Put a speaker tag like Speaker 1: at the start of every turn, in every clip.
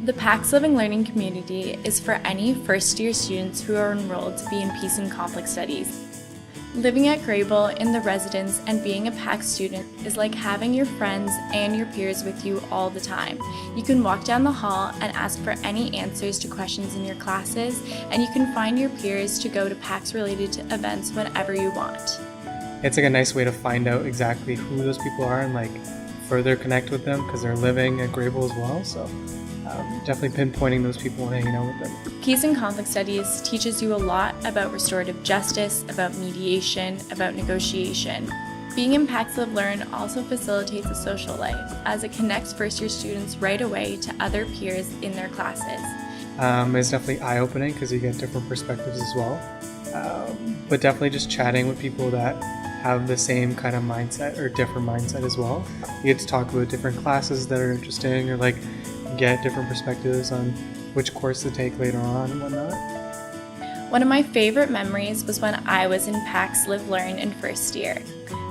Speaker 1: The PAX Living Learning Community is for any first-year students who are enrolled to be in Peace and Conflict Studies. Living at Grebel in the residence and being a PAX student is like having your friends and your peers with you all the time. You can walk down the hall and ask for any answers to questions in your classes, and you can find your peers to go to PAX-related events whenever you want.
Speaker 2: It's like a nice way to find out exactly who those people are and like further connect with them because they're living at Grebel as well. So definitely pinpointing those people and hanging out with them.
Speaker 1: Peace and Conflict Studies teaches you a lot about restorative justice, about mediation, about negotiation. Being in PAX Live Learn also facilitates a social life, as it connects first-year students right away to other peers in their classes.
Speaker 2: It's definitely eye-opening because you get different perspectives as well. But definitely just chatting with people that have the same kind of mindset or different mindset as well. You get to talk about different classes that are interesting or like get different perspectives on which course to take later on and whatnot.
Speaker 1: One of my favorite memories was when I was in PAX Live Learn in first year.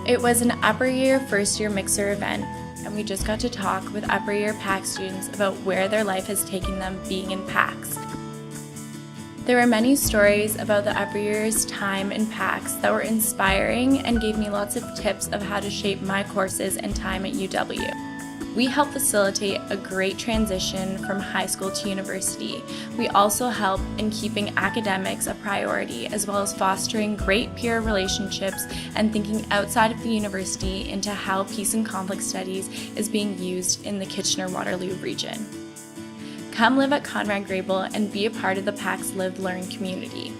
Speaker 1: It was an upper year, first year mixer event, and we just got to talk with upper year PAX students about where their life has taken them being in PAX. There were many stories about the upper year's time in PAX that were inspiring and gave me lots of tips of how to shape my courses and time at UW. We help facilitate a great transition from high school to university. We also help in keeping academics a priority, as well as fostering great peer relationships and thinking outside of the university into how peace and conflict studies is being used in the Kitchener-Waterloo region. Come live at Conrad Grebel and be a part of the PAX Live Learn community.